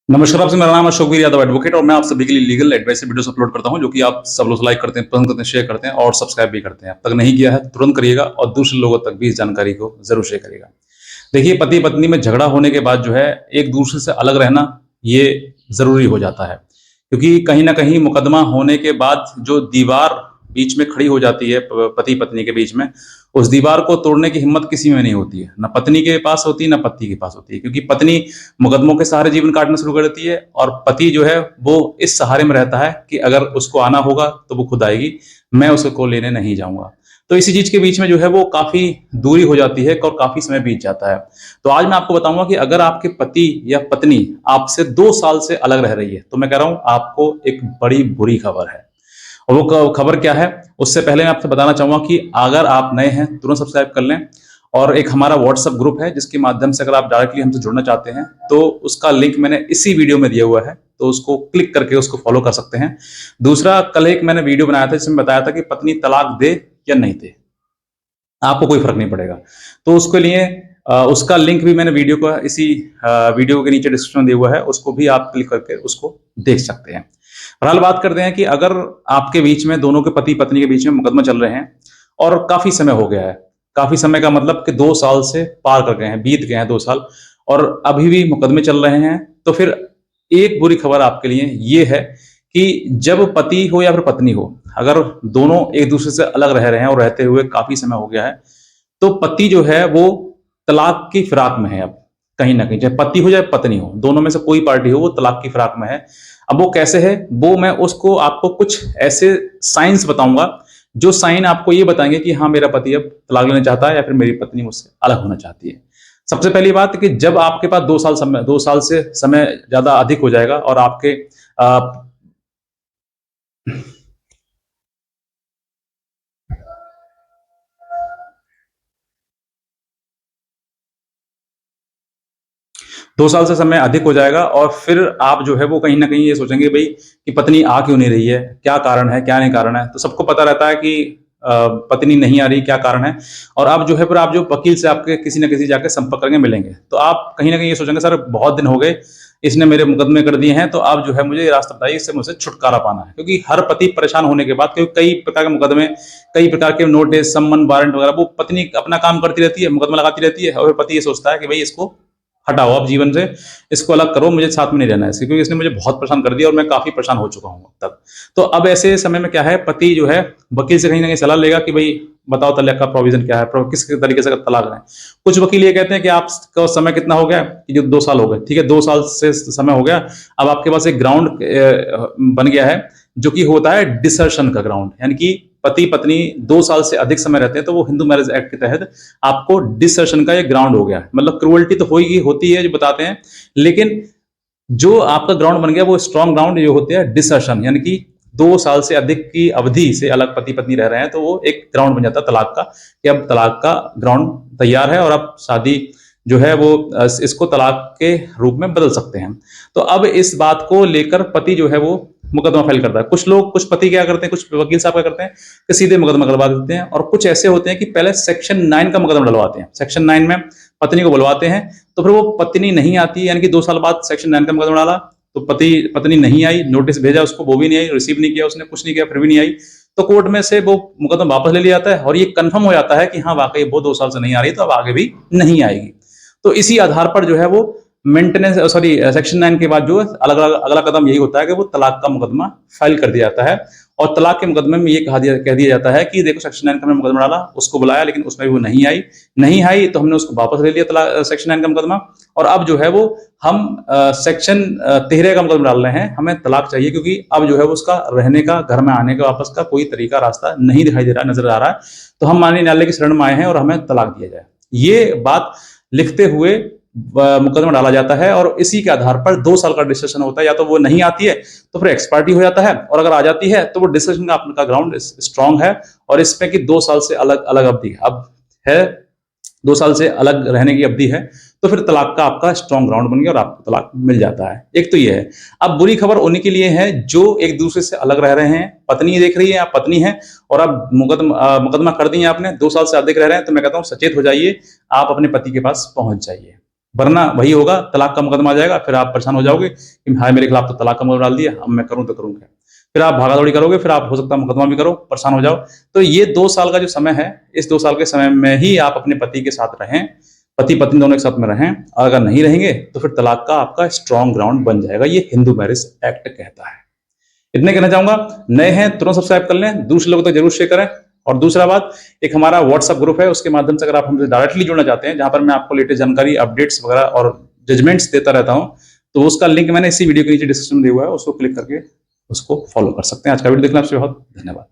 नमस्कार, आपसे मेरा नाम अशोक वीर यादव एडवोकेट और मैं आप सभी के लिए लीगल एडवाइस वीडियोस अपलोड करता हूं जो कि आप सब लोग लाइक करते हैं, पसंद करते हैं, शेयर करते हैं और सब्सक्राइब भी करते हैं। अब तक नहीं किया है तुरंत करिएगा और दूसरे लोगों तक भी इस जानकारी को जरूर शेयर करिएगा। देखिए, पति पत्नी में झगड़ा होने के बाद जो है एक दूसरे से अलग रहना ये जरूरी हो जाता है, क्योंकि कहीं ना कहीं मुकदमा होने के बाद जो दीवार बीच में खड़ी हो जाती है पति पत्नी के बीच में, उस दीवार को तोड़ने की हिम्मत किसी में नहीं होती है। ना पत्नी के पास होती है, ना पति के पास होती है, क्योंकि पत्नी मुकदमों के सहारे जीवन काटना शुरू कर देती है और पति जो है वो इस सहारे में रहता है कि अगर उसको आना होगा तो वो खुद आएगी, मैं उसको लेने नहीं जाऊंगा। तो इसी चीज के बीच में जो है वो काफी दूरी हो जाती है और काफी समय बीत जाता है। तो आज मैं आपको बताऊंगा कि अगर आपके पति या पत्नी आपसे 2 साल से अलग रह रही है तो मैं कह रहा हूं आपको एक बड़ी बुरी खबर है। और वो खबर क्या है, उससे पहले मैं आपसे बताना चाहूंगा कि अगर आप नए हैं तुरंत सब्सक्राइब कर लें। और एक हमारा व्हाट्सएप ग्रुप है जिसके माध्यम से अगर आप डायरेक्टली हमसे जुड़ना चाहते हैं तो उसका लिंक मैंने इसी वीडियो में दिया हुआ है, तो उसको क्लिक करके उसको फॉलो कर सकते हैं। दूसरा, कल एक मैंने वीडियो बनाया था जिसमें बताया था कि पत्नी तलाक दे या नहीं दे, आपको कोई फर्क नहीं पड़ेगा। तो उसके लिए उसका लिंक भी मैंने वीडियो का इसी वीडियो के नीचे डिस्क्रिप्शन में दिया हुआ है, उसको भी आप क्लिक करके उसको देख सकते हैं। फिलहाल बात करते हैं कि अगर आपके बीच में, दोनों के पति पत्नी के बीच में मुकदमा चल रहे हैं और काफी समय हो गया है, काफी समय का मतलब कि 2 साल से पार कर गए हैं, बीत गए हैं 2 साल और अभी भी मुकदमे चल रहे हैं, तो फिर एक बुरी खबर आपके लिए ये है कि जब पति हो या फिर पत्नी हो, अगर दोनों एक दूसरे से अलग रह रहे हैं और रहते हुए काफी समय हो गया है, तो पति जो है वो तलाक की फिराक में है। अब कहीं ना कहीं, चाहे पति हो चाहे पत्नी हो, दोनों में से कोई पार्टी हो, वो तलाक की फिराक में है। अब वो कैसे है, वो मैं उसको आपको कुछ ऐसे साइंस बताऊंगा जो साइन आपको ये बताएंगे कि हाँ, मेरा पति अब तलाक लेना चाहता है या फिर मेरी पत्नी मुझसे अलग होना चाहती है। सबसे पहली बात कि जब आपके पास 2 साल से समय ज्यादा अधिक हो जाएगा और आपके आ, 2 साल से समय अधिक हो जाएगा और फिर आप जो है वो कहीं ना कहीं ये सोचेंगे भाई कि पत्नी आ क्यों नहीं रही है, क्या कारण है, क्या नहीं कारण है। तो सबको पता रहता है कि पत्नी नहीं आ रही, क्या कारण है। और अब जो है फिर आप जो वकील से आपके किसी न किसी जाके संपर्क करेंगे, मिलेंगे, तो आप कहीं ना कहीं ये सोचेंगे सर बहुत दिन हो गए, इसने मेरे मुकदमे कर दिए हैं, तो आप जो है मुझे ये रास्ता बताइए, इससे मुझे छुटकारा पाना है। क्योंकि हर पति परेशान होने के बाद, क्योंकि कई प्रकार के मुकदमे, कई प्रकार के नोटिस, सम्मन, वारंट वगैरह, वो पत्नी अपना काम करती रहती है, मुकदमा लगाती रहती है और फिर पति ये सोचता है कि भाई इसको हटाओ आप जीवन से, इसको अलग करो, मुझे साथ में नहीं रहना है इसके, क्योंकि इसने मुझे बहुत परेशान कर दिया और मैं काफी परेशान हो चुका हूं अब तक। तो अब ऐसे समय में क्या है, पति जो है वकील से कहीं ना कहीं सलाह लेगा कि भाई बताओ तलाक का प्रोविजन क्या है, किस तरीके से तलाक है। कुछ वकील ये कहते हैं कि आपका समय कितना हो गया, कि जो 2 साल हो गए, ठीक है, 2 साल से समय हो गया, अब आपके पास एक ग्राउंड बन गया है जो कि होता है डिसर्शन का ग्राउंड, यानी कि पति पत्नी 2 साल से अधिक समय रहते हैं तो वो हिंदू मैरिज एक्ट के तहत आपको डिसर्शन का एक ग्राउंड हो गया। मतलब क्रुअल्टी तो होती है जो बताते हैं, लेकिन जो आपका ग्राउंड बन गया वो स्ट्रॉन्ग ग्राउंड जो होते हैं डिसर्शन, यानी कि 2 साल से अधिक की अवधि से अलग पति पत्नी रह रहे हैं, तो वो एक ग्राउंड बन जाता है तलाक का, कि अब तलाक का ग्राउंड तैयार है और अब शादी जो है वो इसको तलाक के रूप में बदल सकते हैं। तो अब इस बात को लेकर पति जो है वो मुकदमा फाइल करता है। कुछ लोग, कुछ पति क्या करते हैं, कुछ वकील साहब क्या करते हैं कि सीधे मुकदमा करवा देते हैं, और कुछ ऐसे होते हैं कि पहले सेक्शन 9 का मुकदमा डलवाते हैं। सेक्शन 9 में पत्नी को बुलवाते हैं, तो फिर वो पत्नी नहीं आती, यानी कि 2 साल बाद सेक्शन 9 का मुकदमा डाला तो पत्नी नहीं आई, नोटिस भेजा उसको, वो भी नहीं आई, रिसीव नहीं किया उसने, कुछ नहीं किया, फिर भी नहीं आई, तो कोर्ट में से वो मुकदमा वापस ले लिया जाता है और ये कंफर्म हो जाता है कि हाँ वाकई वो 2 साल से नहीं आ रही, तो अब आगे भी नहीं आएगी। तो इसी आधार पर जो है वो मेंटेनेंस, सॉरी, सेक्शन 9 के बाद जो अलग अगला कदम यही होता है कि वो तलाक का मुकदमा फाइल कर दिया जाता है। और तलाक के मुकदमे में ये कह दिया जाता है कि देखो सेक्शन 9 का हमने मुकदमा डाला, उसको बुलाया, लेकिन उसमें भी वो नहीं आई तो हमने उसको वापस ले लिया तलाक, सेक्शन 9 का मुकदमा, और अब जो है वो हम सेक्शन 13 का मुकदमा डाल रहे हैं, हमें तलाक चाहिए, क्योंकि अब जो है वो उसका रहने का, घर में आने का, वापस का कोई तरीका, रास्ता नहीं दिखाई दे रहा, नजर आ रहा है, तो हम माननीय न्यायालय की शरण में आए हैं और हमें तलाक दिया जाए। ये बात लिखते हुए मुकदमा डाला जाता है और इसी के आधार पर 2 साल का डिस्कशन होता है। या तो वो नहीं आती है तो फिर एक्सपार्टी हो जाता है, और अगर आ जाती है तो वो डिस्कशन का आपका ग्राउंड स्ट्रांग है, और इसमें कि 2 साल से अलग अलग अवधि अब है, 2 साल से अलग रहने की अवधि है, तो फिर तलाक का आपका स्ट्रॉन्ग ग्राउंड बन गया और आपको तलाक मिल जाता है। एक तो ये है। अब बुरी खबर उन्हीं के लिए है जो एक दूसरे से अलग रह रहे हैं, पत्नी देख रही है, आप पत्नी है और अब मुकदमा कर दिए आपने, 2 साल से अधिक रह रहे हैं, तो मैं कहता हूं सचेत हो जाइए, आप अपने पति के पास पहुंच जाइए। वरना वही होगा, तलाक का मुकदमा आ जाएगा, फिर आप परेशान हो जाओगे कि हाय मेरे खिलाफ तो तलाक का मुकदमा डाल दिया, अब मैं करूं तो करूं क्या। फिर आप भागा दौड़ी करोगे, फिर आप हो सकता है मुकदमा भी करो, परेशान हो जाओ। तो ये 2 साल का जो समय है, इस 2 साल के समय में ही आप अपने पति के साथ रहें, पति पत्नी दोनों एक साथ में रहें। और अगर नहीं रहेंगे तो फिर तलाक का आपका स्ट्रॉन्ग ग्राउंड बन जाएगा, ये हिंदू मैरिज एक्ट कहता है। इतने कहना चाहूंगा, नए हैं तुरंत सब्सक्राइब कर लें, दूसरे लोगों तक जरूर शेयर करें। और दूसरा बात, एक हमारा व्हाट्सएप ग्रुप है, उसके माध्यम से अगर आप हमसे डायरेक्टली जुड़ना चाहते हैं, जहां पर मैं आपको लेटेस्ट जानकारी, अपडेट्स वगैरह और जजमेंट्स देता रहता हूं, तो उसका लिंक मैंने इसी वीडियो के नीचे डिस्क्रिप्शन में दिया हुआ है, उसको क्लिक करके उसको फॉलो कर सकते हैं। आज का वीडियो देखना आपसे बहुत धन्यवाद।